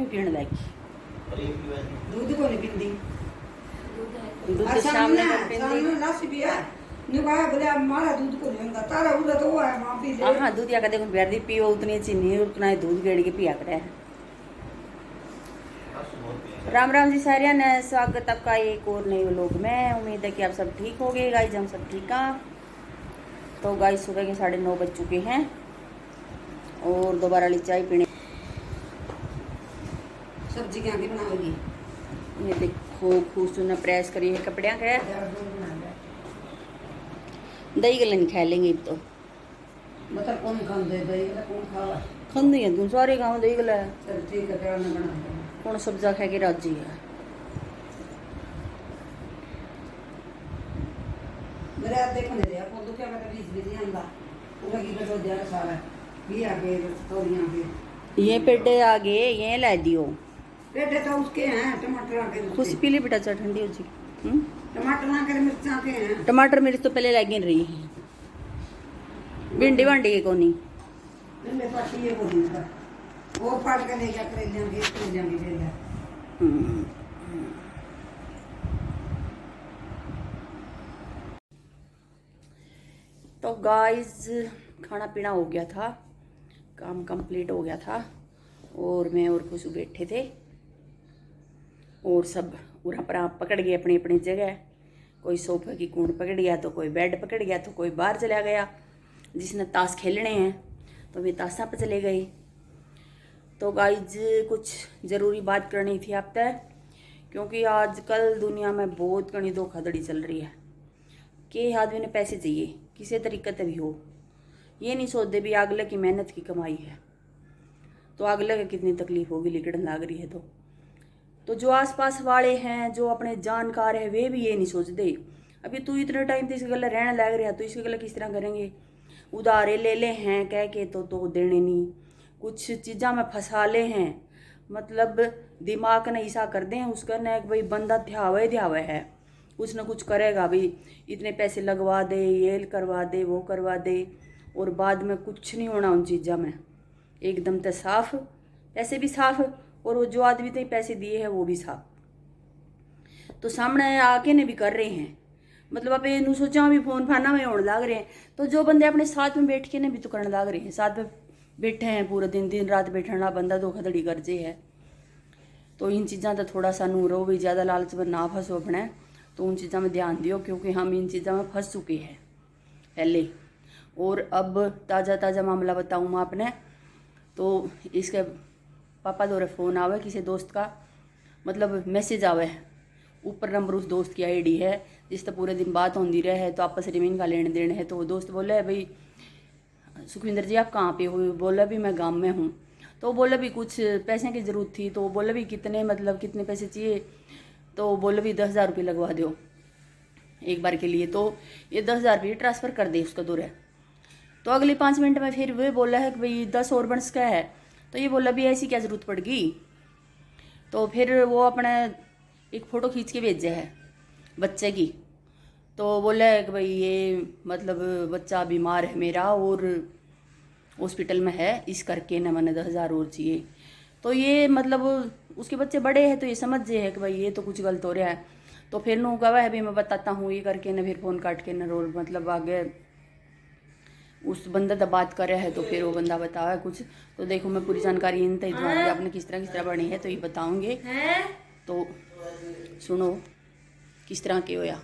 भी पीने लायक दूध को नहीं पींदी। दूध शाम में पींदी। लाश भी है निकाय बोले हमारा दूध को नहीं होगा तारा उधर तो है वहां पी ले। हाँ दूध या कदे बैठ दी पियो उतनी चीनी उतना ही दूध गेड़ के पिया करे। राम राम जी सारिया ने स्वागत आपका एक और नए व्लॉग में। उम्मीद है कि आप सब ठीक हो गए गाइस, हम सब ठीक हैं। तो गाइस सुबह के 9:30 बज चुके हैं और दोबारा ली चाय पीने। सब्जी क्या की बनाओगी? ये देखो खूब ने प्रेस करी है कपड़िया के। दही गले नहीं खा लेंगे तो मतलब कौन खाते दही गला कौन खावा? खाते हैं तुम सारे गाँव दही गला है। चल ठीक है प्यार में बना दो। कौन सब्जा खा के राजी है? मेरे हाथ देखो नहीं दिया को क्या मेरा बीच बीच आंदा पूरा की कटो दिया सारा भी आगे तोड़ियां के ये पेटे आगे ये ला दियो। पेटे तो उसके हैं टमाटर आके खुश पी ली बेटा चाय ठंडी हो जी। टमाटर ना कर मिर्चा के हैं। टमाटर मेरी तो पहले लगी रही है। भिंडी वांडी के कोनी मेरे पास ये को नहीं वो पाल के ले जा कर ले जाएंगे तो गाइस खाना पीना हो गया था, काम कंप्लीट हो गया था और मैं और खुशबू बैठे थे और सब पूरा पर पकड़ गए अपनी अपनी जगह। कोई सोफे की कूंड पकड़ गया तो कोई बेड पकड़ गया तो कोई बाहर चला गया। जिसने ताश खेलने हैं तो वे ताशा पर चले गए। तो गाइज कुछ ज़रूरी बात करनी थी आप तक, क्योंकि आजकल दुनिया में बहुत घनी धोखाधड़ी चल रही है कि आदमी ने पैसे चाहिए किसी तरीके से भी हो। ये नहीं सोचते भी अगले की मेहनत की कमाई है तो अगले की कितनी तकलीफ होगी लिकड़न लाग रही है। तो जो आसपास वाले हैं जो अपने जानकार है वे भी ये नहीं सोचते अभी तू इतने टाइम से इसके गले रहने लग रहा तो इसके गले किस तरह करेंगे। उधारे ले ले हैं कह के तो देने नहीं, कुछ चीज़ा में फंसा ले हैं, मतलब दिमाग ने ऐसा कर दें उसका न भाई बंदा ध्यावे है कुछ न कुछ करेगा भाई इतने पैसे लगवा दे ये करवा दे वो करवा दे और बाद में कुछ नहीं होना उन चीज़ा में। एकदम तो साफ पैसे भी साफ और वो जो आदमी ने पैसे दिए हैं वो भी साफ। तो सामने आके ने भी कर रहे हैं, मतलब आप ये सोचा भी फोन फाना में होने लग रहे हैं तो जो बंदे अपने साथ में बैठ के ने भी तो करने लग रहे हैं। साथ में बैठे हैं पूरा दिन रात बैठना बंदा धोखाधड़ी कर जे है। तो इन चीज़ों का थोड़ा सा नूरो भी ज़्यादा लालच में ना फंसो अपने, तो उन चीज़ों में ध्यान दियो क्योंकि हम इन चीज़ों में फंस चुके हैं पहले। और अब ताज़ा मामला बताऊँ मैं आपने, तो इसके पापा द्वारा फ़ोन आवे किसी दोस्त का, मतलब मैसेज आवे ऊपर नंबर उस दोस्त की आईडी है जिस तो पूरे दिन बात होती रहे तो आपस में इनका लेन देन है। तो वो दोस्त बोला है भाई सुखविंदर जी आप कहाँ पे हो? बोला भी मैं गांव में हूँ। तो बोला भी कुछ पैसे की ज़रूरत थी तो बोला भी कितने मतलब कितने पैसे चाहिए? तो बोला भी 10,000 रुपये लगवा दो एक बार के लिए। तो ये 10,000 रुपये ट्रांसफ़र कर दे उसका दूर है। तो अगले 5 मिनट में फिर वे बोला है कि भाई 10 और बंस का है। तो ये बोला भी ऐसी क्या ज़रूरत पड़ गई? तो फिर वो अपने एक फ़ोटो खींच के भेजा है बच्चे की। तो बोला है कि भाई ये मतलब बच्चा बीमार है मेरा और हॉस्पिटल में है इस करके न मैंने 10,000 और चाहिए। तो ये मतलब उसके बच्चे बड़े हैं तो ये समझ जे है कि भाई ये तो कुछ गलत हो रहा है। तो फिर नो कहा है भी मैं बताता हूँ ये करके न फिर फ़ोन काट के न रोल मतलब आगे उस बंदा तो बात कर रहा है तो फिर वो बंदा बता है कुछ। तो देखो मैं पूरी जानकारी इन तक दूँगी आपने किस तरह बनी है तो ये बताऊँगे। तो सुनो किस तरह के होया।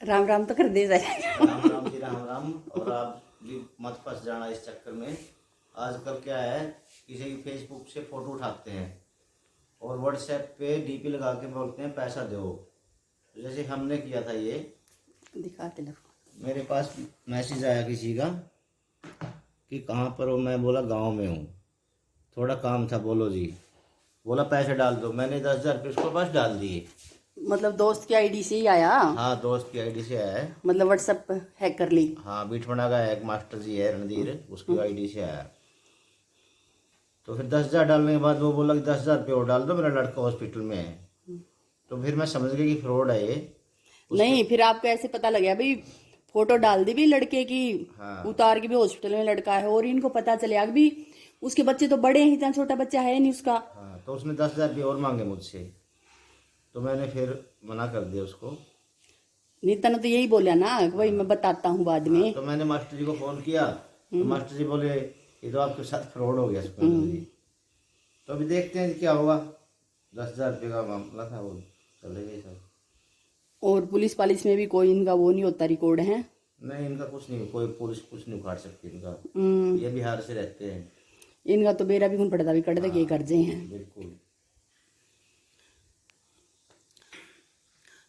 राम राम तो कर दे राम राम जी राम राम। और आप भी मत फंस जाना इस चक्कर में। आजकल क्या है किसी की फेसबुक से फ़ोटो उठाते हैं और व्हाट्सएप पे डीपी लगा के बोलते हैं पैसा दो। जैसे हमने किया था ये दिखाते लो। मेरे पास मैसेज आया किसी का कि कहाँ पर हो? मैं बोला गांव में हूँ, थोड़ा काम था। बोलो जी, बोला पैसे डाल दो। मैंने 10,000 रुपये उसको पास डाल दिए। मतलब दोस्त की आईडी से ही आया? हाँ दोस्त की आईडी से आया है, मतलब व्हाट्सएप हैक कर ली। हाँ बीठमणा का एक मास्टर जी है रणधीर, उसकी आईडी से आया। तो फिर 10,000 डालने के बाद वो बोला कि 10,000 रुपये और डाल दो मेरा लड़का हॉस्पिटल में है। तो फिर मैं समझ गया कि फ्रॉड है ये। नहीं फिर आपको ऐसे पता लग गया भाई फोटो डाल दी भी लड़के की। हाँ। उतार के भी हॉस्पिटल में लड़का है और इनको पता चले भी उसके बच्चे तो बड़े हैं, इतना छोटा बच्चा है नहीं उसका। हाँ, तो उसने 10,000 रुपये और मांगे मुझसे, तो मैंने फिर मना कर दिया उसको। नीता ने तो यही बोला ना कि भाई मैं बताता हूँ बाद में। तो मैंने मास्टर जी को फ़ोन किया, तो मास्टर जी बोले ये तो आपके साथ फ्रॉड हो गया सुखविंदर जी। तो अभी देखते हैं क्या होगा। 10,000 रुपये का मामला था, वो चलेगा सब। और पुलिस पालिस में भी कोई इनका वो नहीं होता रिकॉर्ड है। नहीं, इनका कुछ नहीं, कोई पुलिस कुछ नहीं उखाड़ सकती इनका। ये बिहार से रहते हैं। इनका तो बेरा भी खून पड़ता भी कट के कर्जे हैं। बिल्कुल।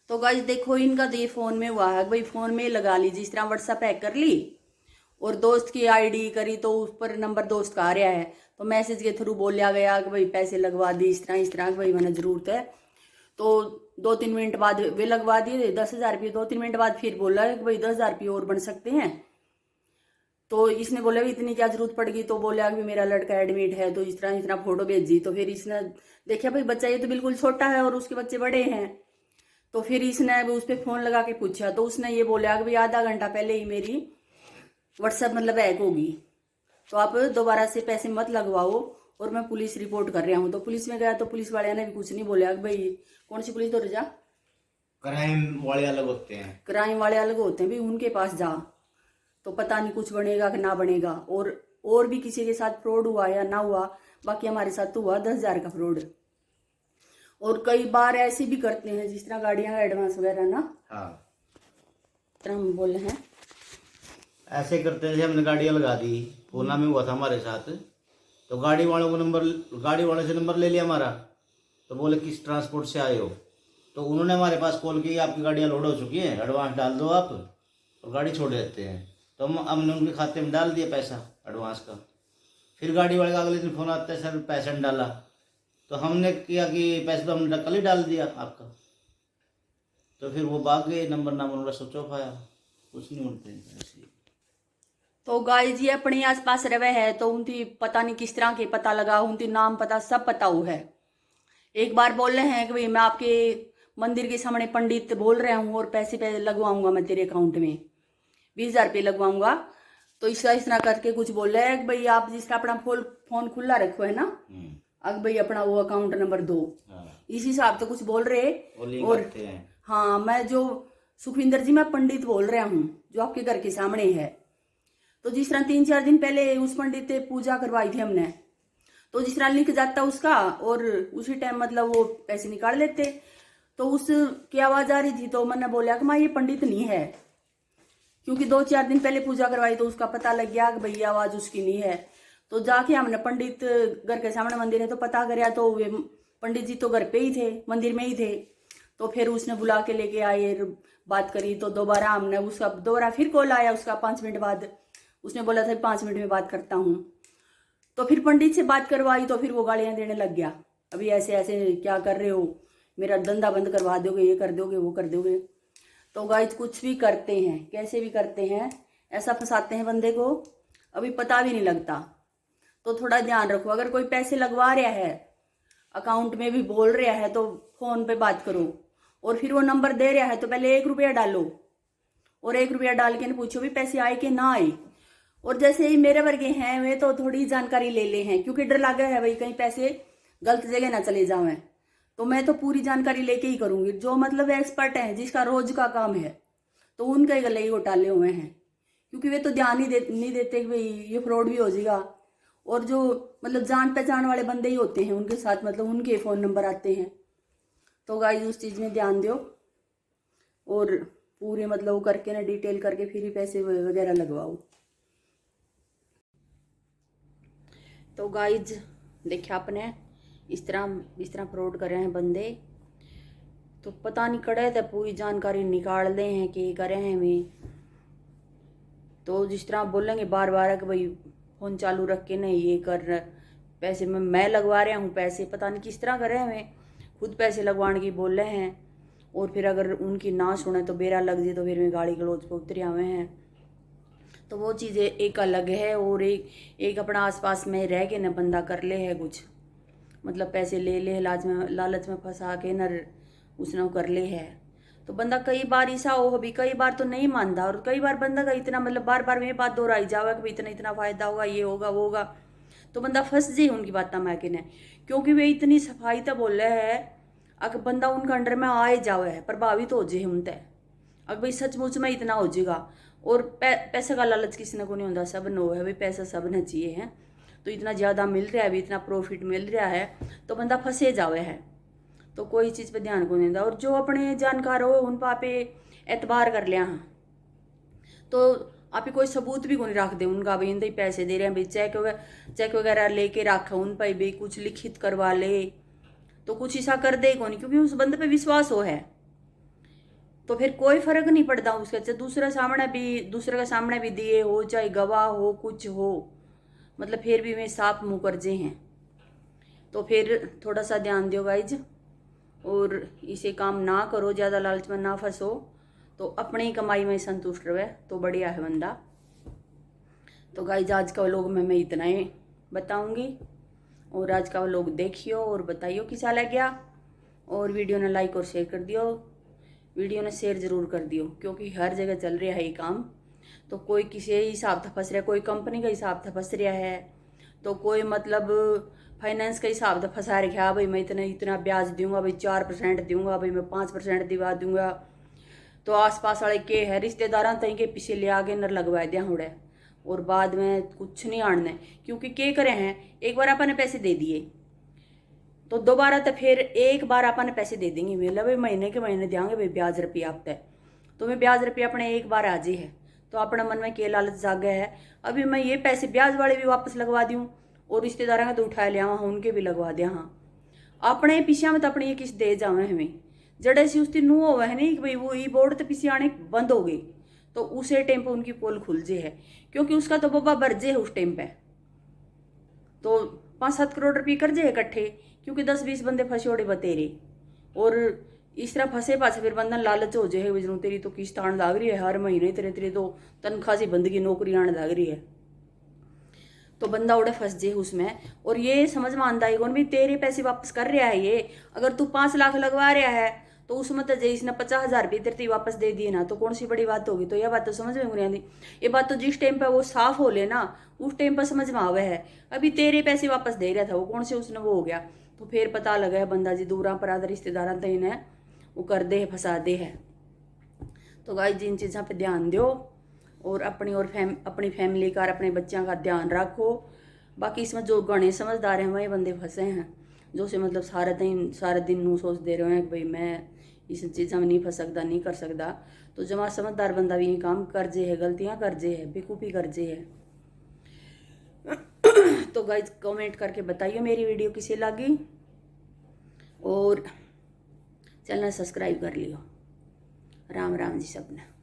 तो गाइस देखो, इनका तो ये फोन में हुआ है भाई, फोन में लगा ली, जिस तरह व्हाट्सएप हैक कर ली और दोस्त की आईडी करी तो उस पर नंबर दोस्त का आ रहा है, तो मैसेज के थ्रू बोलिया गया कि भाई पैसे लगवा दी इस तरह कि भाई मैंने जरूरत है। तो 2-3 मिनट बाद वे लगवा दिए 10,000 रुपये। 2-3 मिनट बाद फिर बोला कि भाई 10,000 रुपये और बन सकते हैं। तो इसने बोला भी इतनी क्या जरूरत पड़ेगी, तो बोला कि मेरा लड़का एडमिट है, तो इस तरह फोटो भेजी। तो फिर इसने देखा भाई बच्चा ये तो बिल्कुल छोटा है और उसके बच्चे बड़े हैं। तो फिर इसने उस पर फोन लगा के पूछा, तो उसने ये बोला कि भाई आधा घंटा पहले ही मेरी व्हाट्सएप मतलब हैक होगी, तो आप दोबारा से पैसे मत लगवाओ और मैं पुलिस रिपोर्ट कर रहा हूँ। तो पुलिस में गया तो पुलिस वाले ने भी कुछ नहीं बोला कि भाई कौन सी पुलिस, तो रजा क्राइम वाले अलग होते हैं। क्राइम वाले अलग होते हैं, भाई उनके पास जा, तो पता नहीं कुछ बनेगा कि ना बनेगा। और भी किसी के साथ फ्रॉड हुआ या ना हुआ, बाकी हमारे साथ तो हुआ 10,000 का फ्रॉड। और कई बार ऐसे भी करते हैं जिस तरह गाड़ियां का एडवांस वगैरह ना। हाँ, तरह हम बोले हैं ऐसे करते हैं। हमने गाड़ियाँ लगा दी, पूना में हुआ था हमारे साथ। तो गाड़ी वाले से नंबर ले लिया हमारा, तो बोले किस ट्रांसपोर्ट से आए हो। तो उन्होंने हमारे पास कॉल की, आपकी गाड़ियाँ लोड हो चुकी हैं, एडवांस डाल दो आप और गाड़ी छोड़ देते हैं। तो हमने उनके खाते में डाल दिया पैसा एडवांस का। फिर गाड़ी वाले का अगले दिन फ़ोन आता है, सर पैसा नहीं डाला। तो हमने किया कि पैसे तो हमने कल ही डाल दिया आपका। तो फिर वो भाग गए, नंबर नाम उनका स्विच ऑफ आया, कुछ नहीं होते ऐसे। तो गाइस ये अपने आसपास रहे है, तो उनकी पता नहीं किस तरह के पता लगा, उनकी नाम पता सब पता हुआ है। एक बार बोल रहे हैं कि भाई मैं आपके मंदिर के सामने पंडित बोल रहा हूँ और पैसे लगवाऊंगा मैं तेरे अकाउंट में 20,000 रुपये लगवाऊंगा। तो इस तरह करके कुछ बोल रहे हैं कि भाई आप जिसका अपना फोन खुला रखो है ना, अब भाई अपना वो अकाउंट नंबर दो, इस हिसाब से कुछ बोल रहे। और हाँ, मैं जो सुखविंदर जी मैं पंडित बोल रहा हूँ जो आपके घर के सामने है। तो जिस तरह 3-4 दिन पहले उस पंडित से पूजा करवाई थी हमने, तो जिस तरह लिंक जाता उसका और उसी टाइम मतलब वो पैसे निकाल लेते। तो उसकी आवाज आ रही थी, तो मैंने बोला कि माँ ये पंडित नहीं है, क्योंकि 2-4 दिन पहले पूजा करवाई तो उसका पता लग गया कि भाई आवाज उसकी नहीं है। तो जाके हमने पंडित घर के सामने मंदिर है तो पता कराया, तो वे पंडित जी तो घर पे ही थे, मंदिर में ही थे। तो फिर उसने बुला के लेके आए, बात करी। तो दोबारा हमने उसका दोबारा फिर कॉल आया उसका 5 मिनट बाद, उसने बोला था 5 मिनट में बात करता हूँ। तो फिर पंडित से बात करवाई, तो फिर वो गालियाँ देने लग गया, अभी ऐसे ऐसे क्या कर रहे हो, मेरा धंधा बंद करवा दोगे, ये कर दोगे वो कर दोगे। तो गाइस कुछ भी करते हैं, कैसे भी करते हैं, ऐसा फंसाते हैं बंदे को, अभी पता भी नहीं लगता। तो थोड़ा ध्यान रखो, अगर कोई पैसे लगवा रहा है अकाउंट में भी बोल रहा है तो फोन पे बात करो। और फिर वो नंबर दे रहा है तो पहले 1 रुपया डालो और 1 रुपया डाल के पूछो भी पैसे आए कि ना आए। और जैसे ही मेरे वर्गे हैं वे तो थोड़ी जानकारी ले ले हैं, क्योंकि डर लगा है भाई कहीं पैसे गलत जगह ना चले जावें। तो मैं तो पूरी जानकारी लेके ही करूंगी, जो मतलब एक्सपर्ट है जिसका रोज का काम है, तो उनके ही गले ही घोटाले हुए हैं, क्योंकि वे तो ध्यान ही नहीं देते कि भाई ये फ्रॉड भी हो जाएगा। और जो मतलब जान पहचान वाले बंदे ही होते हैं उनके साथ मतलब उनके फ़ोन नंबर आते हैं। तो गाइस उस चीज़ में ध्यान दो और पूरे मतलब वो करके ना डिटेल करके फिर ही पैसे वगैरह लगवाओ। तो गाइज देखिए आपने इस तरह फ्रॉड कर रहे हैं बंदे, तो पता नहीं कड़े थे पूरी जानकारी निकाल दे हैं कि करे हैं वे। तो जिस तरह बोलेंगे बार बार कि भाई फ़ोन चालू रख के नहीं ये कर पैसे मैं लगवा रहा हूँ पैसे, पता नहीं किस तरह कर रहे हैं वे, खुद पैसे लगवाने की बोल रहे हैं। और फिर अगर उनकी ना सुने तो बेरा लग जाए तो फिर वे गाड़ी गलौज पर उतरे आवे हैं। तो वो चीज़ें एक अलग है, और एक अपना आसपास में रह के न बंदा कर ले है कुछ, मतलब पैसे ले ले लालच में फंसा के न उसने कर ले है। तो बंदा कई बार ऐसा हो भी, कई बार तो नहीं मानता, और कई बार बंदा का इतना मतलब बार बार में बात दोहराई जावा कि इतना इतना फायदा होगा, ये होगा वो होगा। तो बंदा फंस जाए उनकी बात में आके ने, क्योंकि वे इतनी सफाई तो बोल रहे है अगर बंदा उनके अंडर में आए जावे है प्रभावित हो जाए उनते, अगर भाई सचमुच में इतना हो जाएगा। और पैसे का लालच किसी ने को नहीं होता, सब नो है भाई पैसा सब ने चाहिए है, तो इतना ज़्यादा मिल रहा है अभी, इतना प्रॉफिट मिल रहा है तो बंदा फंसे जावे है, तो कोई चीज़ पे ध्यान को नहीं देता। और जो अपने जानकार हो उन पर आप एतबार कर लिया हाँ, तो आप कोई सबूत भी को नहीं रख दे उनका भाई इनते पैसे दे रहे हैं भाई, चेक वगैरह लेके रख उन पर भाई कुछ लिखित करवा ले, तो कुछ ऐसा कर दे को नहीं, क्योंकि उस बंदे पे विश्वास हो है तो फिर कोई फर्क नहीं पड़ता उसका, चाहे दूसरे के सामने भी दिए हो, चाहे गवाह हो कुछ हो, मतलब फिर भी वे साफ मुँह कर जे हैं। तो फिर थोड़ा सा ध्यान दियो गाइज, और इसे काम ना करो, ज़्यादा लालच में ना फंसो, तो अपनी कमाई में संतुष्ट रहे तो बढ़िया है बंदा। तो गाइज आज का व्लॉग में मैं इतना ही बताऊंगी, और आज का व्लॉग देखियो और बताइयो कैसा लग गया, और वीडियो ने लाइक और शेयर कर दियो, वीडियो ने शेयर ज़रूर कर दियो, क्योंकि हर जगह चल रहा है ये काम, तो कोई किसी हिसाब से फंस रहा है, कोई कंपनी का हिसाब से फंस रहा है, तो कोई मतलब फाइनेंस के हिसाब से फंसा रखा भाई मैं इतना ब्याज दूंगा भाई 4% दूंगा भाई मैं 5% दिवा दूंगा, तो आसपास वाले के है रिश्तेदार तई के पीछे ले आगे नर लगवा दिया उड़े, और बाद में कुछ नहीं आणने, क्योंकि के करे हैं एक बार अपन ने पैसे दे दिए तो दोबारा तो फिर एक बार अपन ने पैसे दे देंगे, मेला भाई महीने के महीने देंगे भाई ब्याज रुपया आप तय, तो मैं ब्याज रुपया अपने एक बार आ जी है, तो अपने मन में के लालच जागे है अभी मैं ये पैसे ब्याज वाले भी वापस लगवा दूँ, और रिश्तेदारों का तो उठा लिया वहाँ उनके भी लगवा दिया हाँ, अपने पीछे में तो अपनी ये किस्त दे जावे हमें, जड़े से उसकी नू हो है नहीं कि भाई वो ई बोर्ड तो पीछे आने बंद हो गई, तो उसे टाइम पर उनकी पोल खुल जे है, क्योंकि उसका तो बाबा बरजे है उस टाइम पे, तो 5-7 करोड़ रुपये कर जे इकट्ठे, क्योंकि 10-20 बंदे फंसे ओड़े बतेरे, और इस तरह फंसे पासे फिर बंदन लालच हो जाए बिजनू तेरी तो किस्त आने लग रही है हर महीने, तेरे तो तनख्वाह से बंदगी नौकरी आने लग रही है, तो बंदा उड़े फंस जाए उसमें। और ये समझ में आंदा है कौन भी तेरे पैसे वापस कर रहा है, ये अगर तू 5 लाख लगवा रहा है तो उसमें तो जय इसने 50,000 रुपये तेरे वापस दे दिए ना, तो कौन सी बड़ी बात होगी। तो यह बात तो समझ में नहीं आती, ये बात तो जिस टाइम पे वो साफ हो ले ना उस टाइम पर समझ में आवे है, अभी तेरे पैसे वापस दे रहा था वो कौन से उसने वो हो गया, तो फिर पता लगा है बंदा जी दूर पर आधा रिश्तेदार तो इन्हें वो कर दे है फंसा दे है। तो गाइस जिन चीज़ों पे ध्यान दो, और अपनी फैमिली का अपने बच्चों का ध्यान रखो। बाकी इसमें जो गणे समझदार हैं वही बंदे फंसे हैं, जो से मतलब सारा दिन नू सोच दे रहे हैं कि भाई मैं इस चीज़ों में नहीं फंस सकता नहीं कर सकता, तो जमा समझदार बंदा भी ये काम कर जे है, गलतियाँ कर जे है, बेकूफ़ी कर जे है। तो गाइज कमेंट करके बताइए मेरी वीडियो किसी लगी, और चैनल सब्सक्राइब कर लियो। राम राम जी सबने।